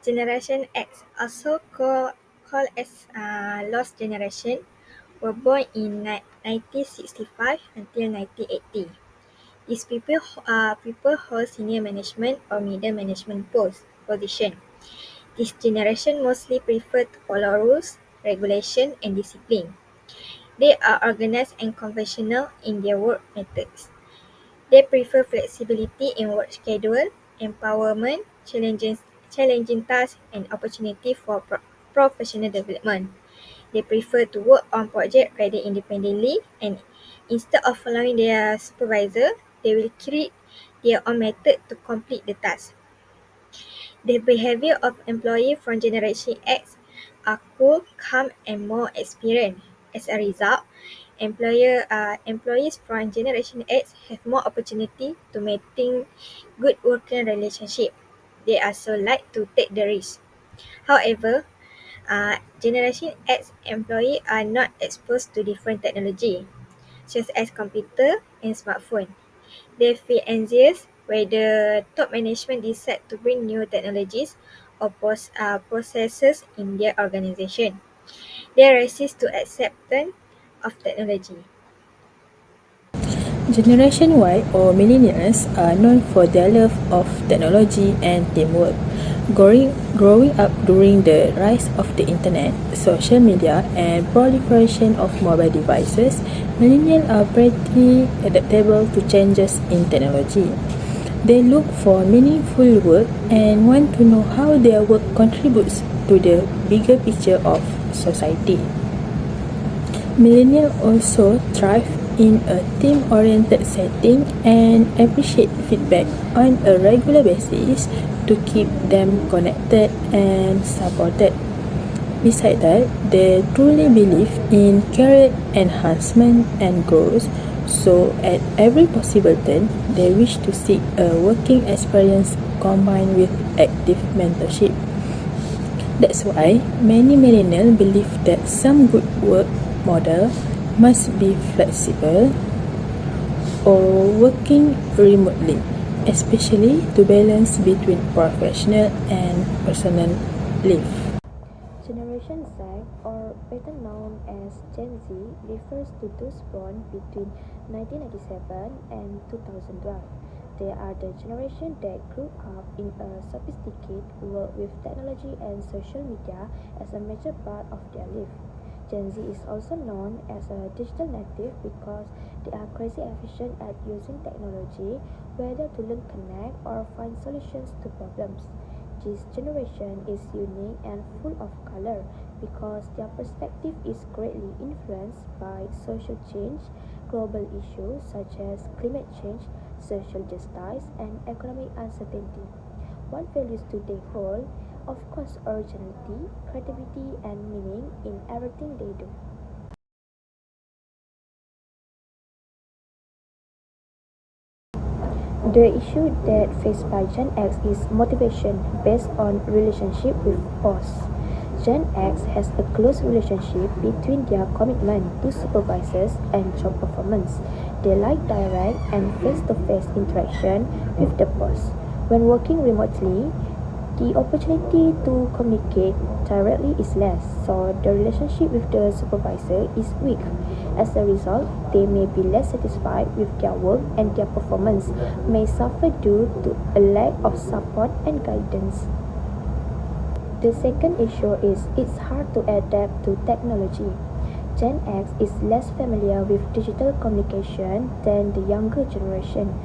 Generation X, also called as Lost Generation, were born in 1965 until 1980. These people hold senior management or middle management position. This generation mostly prefer to follow rules, regulation, and discipline. They are organized and conventional in their work methods. They prefer flexibility in work schedule, empowerment, challenging tasks, and opportunity for professional development. They prefer to work on projects rather independently, and instead of following their supervisor, they will create their own method to complete the task. The behavior of employees from Generation X are cool, calm, and more experienced. As a result, employees from Generation X have more opportunity to maintain good working relationship. They also like to take the risk. However, Generation X employees are not exposed to different technology, such as computer and smartphone. They feel anxious whether top management decide to bring new technologies or processes in their organization. They resist to acceptance of technology. Generation Y or millennials are known for their love of technology and teamwork. Growing up during the rise of the internet, social media, and proliferation of mobile devices, millennials are pretty adaptable to changes in technology. They look for meaningful work and want to know how their work contributes to the bigger picture of society. Millennials also thrive in a team-oriented setting and appreciate feedback on a regular basis to keep them connected and supported. Besides that, they truly believe in career enhancement and growth, so at every possible turn, they wish to seek a working experience combined with active mentorship. That's why many millennials believe that some good work model must be flexible or working remotely, especially to balance between professional and personal life. Generation Z, or better known as Gen Z, refers to those born between 1997 and 2012. They are the generation that grew up in a sophisticated world with technology and social media as a major part of their life. Gen Z is also known as a digital native because they are crazy efficient at using technology, whether to learn, connect, or find solutions to problems. This generation is unique and full of color because their perspective is greatly influenced by social change, global issues such as climate change, social justice, and economic uncertainty. What values do they hold? Of course, originality, creativity, and meaning in everything they do. The issue that faced by Gen X is motivation based on relationship with boss. Gen X has a close relationship between their commitment to supervisors and job performance. They like direct and face-to-face interaction with the boss. When working remotely, the opportunity to communicate directly is less, so the relationship with the supervisor is weak. As a result, they may be less satisfied with their work and their performance may suffer due to a lack of support and guidance. The second issue is it's hard to adapt to technology. Gen X is less familiar with digital communication than the younger generation.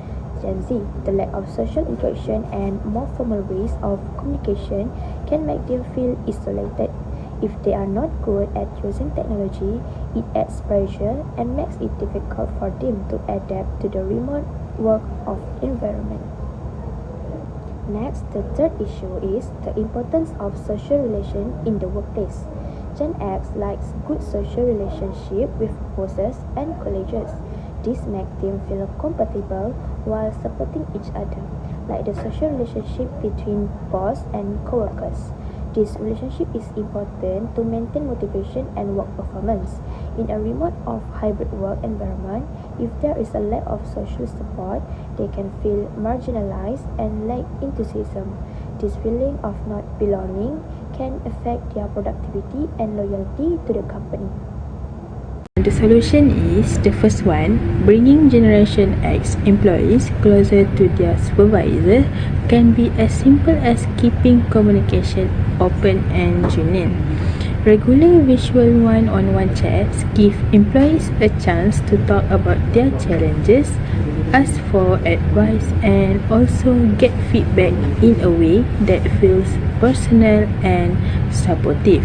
Gen Z, the lack of social interaction and more formal ways of communication can make them feel isolated. If they are not good at using technology, it adds pressure and makes it difficult for them to adapt to the remote work of environment. Next, the third issue is the importance of social relation in the workplace. Gen X likes good social relationship with bosses and colleagues. This makes them feel compatible while supporting each other, like the social relationship between boss and coworkers. This relationship is important to maintain motivation and work performance. In a remote or hybrid work environment, if there is a lack of social support, they can feel marginalized and lack enthusiasm. This feeling of not belonging can affect their productivity and loyalty to the company. The solution is the first one, bringing Generation X employees closer to their supervisor can be as simple as keeping communication open and genuine. Regular visual one-on-one chats give employees a chance to talk about their challenges, ask for advice, and also get feedback in a way that feels personal and supportive.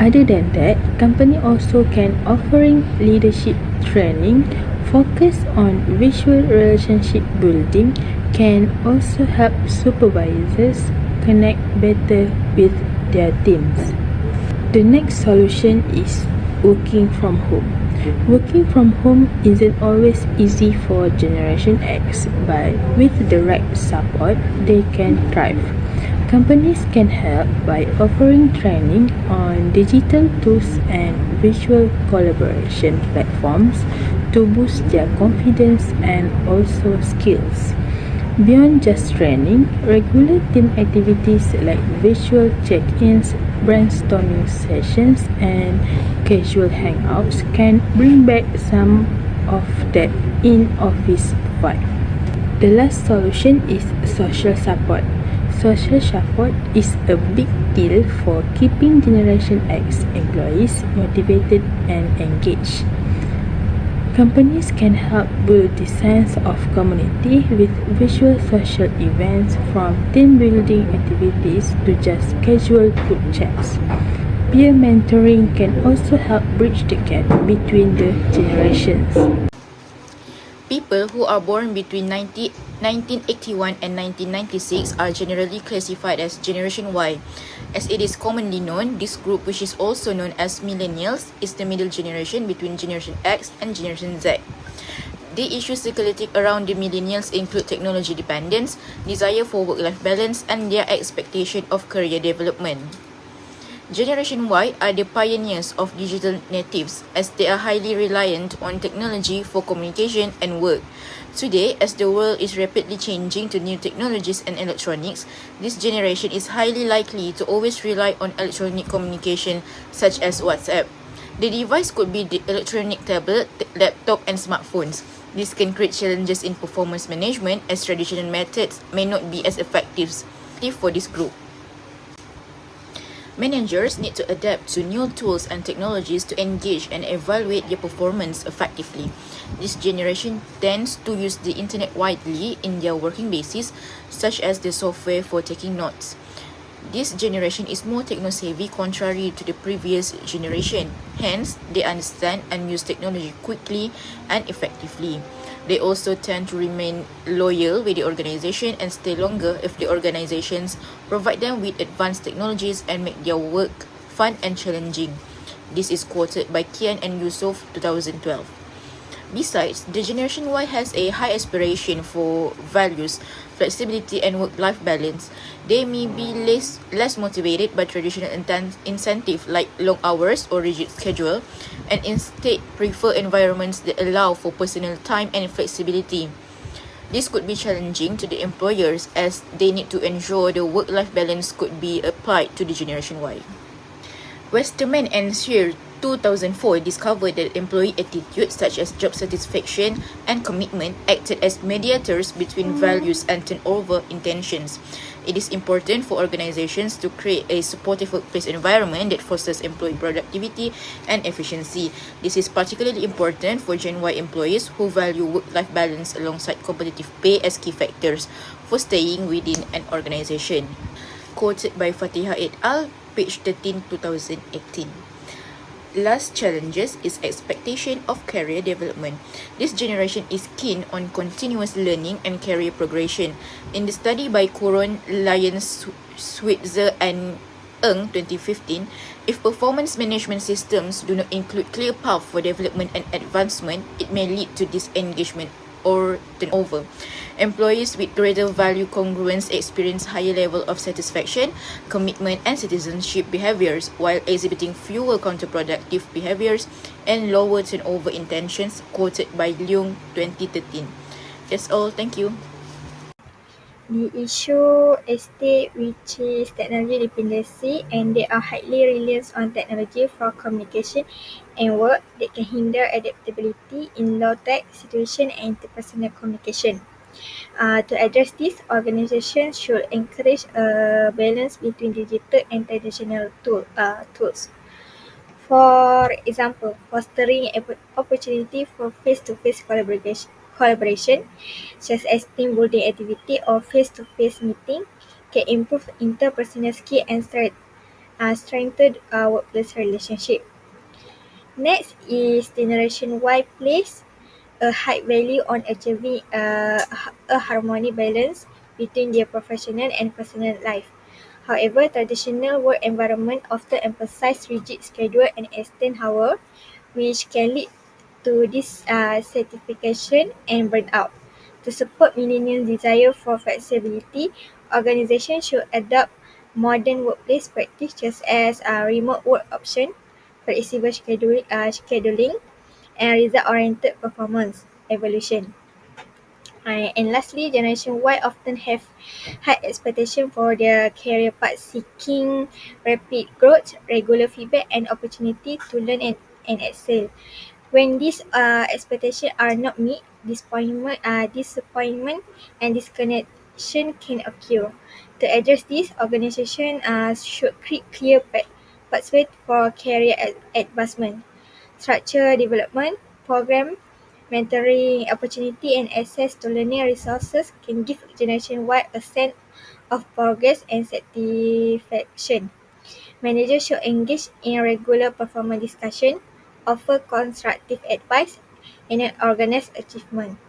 Other than that, company also can offering leadership training focused on visual relationship building can also help supervisors connect better with their teams. The next solution is working from home. Working from home isn't always easy for Generation X, but with the right support, they can thrive. Companies can help by offering training on digital tools and visual collaboration platforms to boost their confidence and also skills. Beyond just training, regular team activities like visual check-ins, brainstorming sessions, and casual hangouts can bring back some of that in-office vibe. The last solution is social support. Social support is a big deal for keeping Generation X employees motivated and engaged. Companies can help build the sense of community with visual social events from team building activities to just casual group chats. Peer mentoring can also help bridge the gap between the generations. People who are born between 1981 and 1996 are generally classified as Generation Y. As it is commonly known, this group, which is also known as millennials, is the middle generation between Generation X and Generation Z. The issues circulating around the millennials include technology dependence, desire for work-life balance, and their expectation of career development. Generation Y are the pioneers of digital natives, as they are highly reliant on technology for communication and work. Today, as the world is rapidly changing to new technologies and electronics, this generation is highly likely to always rely on electronic communication such as WhatsApp. The device could be the electronic tablet, laptop, and smartphones. This can create challenges in performance management, as traditional methods may not be as effective for this group. Managers need to adapt to new tools and technologies to engage and evaluate their performance effectively. This generation tends to use the internet widely in their working basis, such as the software for taking notes. This generation is more techno-savvy contrary to the previous generation. Hence, they understand and use technology quickly and effectively. They also tend to remain loyal with the organization and stay longer if the organizations provide them with advanced technologies and make their work fun and challenging. This is quoted by Kian and Yusuf 2012. Besides, the Generation Y has a high aspiration for values, flexibility, and work-life balance. They may be less motivated by traditional incentive like long hours or rigid schedule, and instead prefer environments that allow for personal time and flexibility. This could be challenging to the employers as they need to ensure the work-life balance could be applied to the Generation Y. Westerman and Shear 2004 discovered that employee attitudes such as job satisfaction and commitment acted as mediators between values and turnover intentions. It is important for organizations to create a supportive workplace environment that fosters employee productivity and efficiency. This is particularly important for Gen Y employees who value work-life balance alongside competitive pay as key factors for staying within an organization. Quoted by Fatiha et al., page 13, 2018. Last challenges is expectation of career development. This generation is keen on continuous learning and career progression. In the study by Coron, Lyons, Switzer, and Ng 2015, if performance management systems do not include clear path for development and advancement, it may lead to disengagement or turnover. Employees with greater value congruence experience higher level of satisfaction, commitment, and citizenship behaviors, while exhibiting fewer counterproductive behaviors and lower turnover intentions, quoted by Leung 2013. That's all. Thank you. The issue estate, which is technology dependency, and they are highly reliant on technology for communication and work that can hinder adaptability in low-tech situations and interpersonal communication. To address this, organizations should encourage a balance between digital and traditional tools. For example, fostering opportunity for face-to-face collaboration, such as team building activity or face-to-face meeting, can improve interpersonal skill and strengthen workplace relationship. Next is Generation Y place a high value on achieving a harmony balance between their professional and personal life. However, traditional work environment often emphasize rigid schedule and extended hours, which can lead to dissatisfaction and burnout. To support millennials' desire for flexibility, organizations should adopt modern workplace practices as remote work option, flexible scheduling, and result-oriented performance evaluation. And lastly, Generation Y often have high expectation for their career path, seeking rapid growth, regular feedback, and opportunity to learn and excel. When these expectations are not met, disappointment and disconnection can occur. To address this, organizations should create clear pathways for career advancement, structure development program, mentoring opportunity, and access to learning resources can give Generation Y a sense of progress and satisfaction. Managers should engage in regular performance discussion, offer constructive advice, and organize achievement.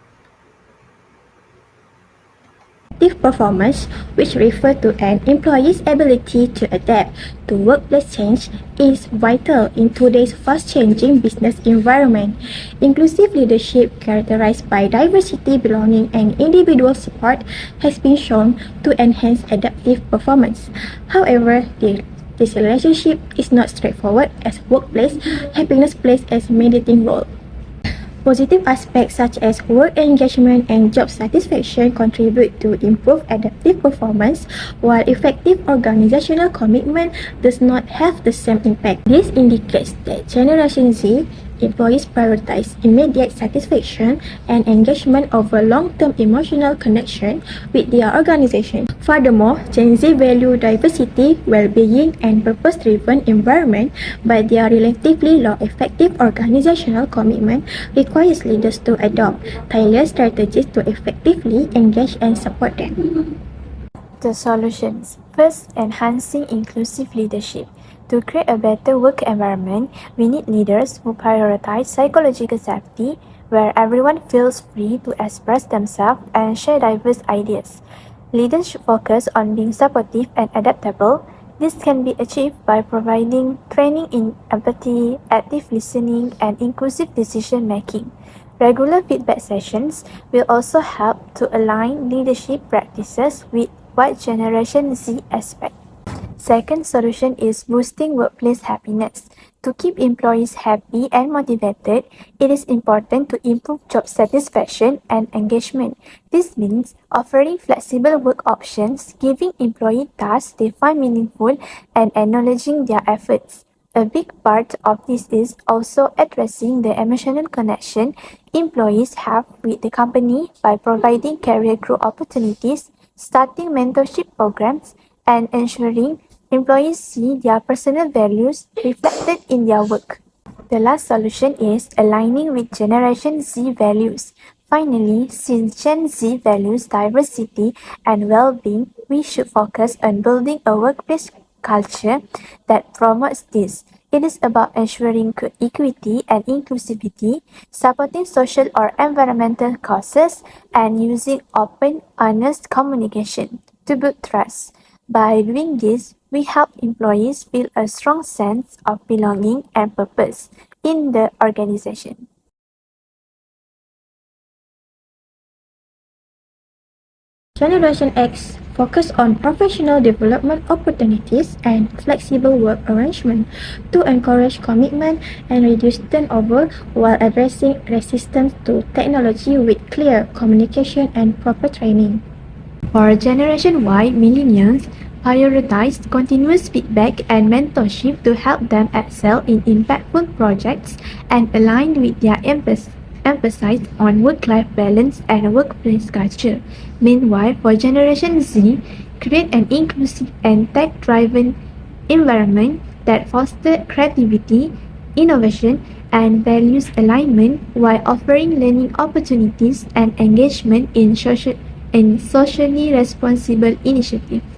Effective performance, which refer to an employee's ability to adapt to workplace change, is vital in today's fast-changing business environment. Inclusive leadership, characterized by diversity, belonging, and individual support, has been shown to enhance adaptive performance. However, this relationship is not straightforward, as workplace happiness plays a mediating role. Positive aspects such as work engagement and job satisfaction contribute to improved adaptive performance, while effective organizational commitment does not have the same impact. This indicates that Generation Z employees prioritize immediate satisfaction and engagement over long-term emotional connection with their organization. Furthermore, Gen Z value diversity, well-being, and purpose-driven environment, but their relatively low effective organizational commitment requires leaders to adopt tailored strategies to effectively engage and support them. The solutions. First, enhancing inclusive leadership. To create a better work environment, we need leaders who prioritize psychological safety, where everyone feels free to express themselves and share diverse ideas. Leaders should focus on being supportive and adaptable. This can be achieved by providing training in empathy, active listening, and inclusive decision making. Regular feedback sessions will also help to align leadership practices with what Generation Z expect. Second solution is boosting workplace happiness. To keep employees happy and motivated, it is important to improve job satisfaction and engagement. This means offering flexible work options, giving employees tasks they find meaningful, and acknowledging their efforts. A big part of this is also addressing the emotional connection employees have with the company by providing career growth opportunities, starting mentorship programs, and ensuring employees see their personal values reflected in their work. The last solution is aligning with Generation Z values. Finally, since Gen Z values diversity and well-being, we should focus on building a workplace culture that promotes this. It is about ensuring equity and inclusivity, supporting social or environmental causes, and using open, honest communication to build trust. By doing this, we help employees feel a strong sense of belonging and purpose in the organization. Generation X focus on professional development opportunities and flexible work arrangement to encourage commitment and reduce turnover while addressing resistance to technology with clear communication and proper training. For Generation Y, millennials prioritize continuous feedback and mentorship to help them excel in impactful projects and align with their emphasis on work-life balance and workplace culture. Meanwhile, for Generation Z, create an inclusive and tech-driven environment that fosters creativity, innovation, and values alignment while offering learning opportunities and engagement in socially responsible initiatives.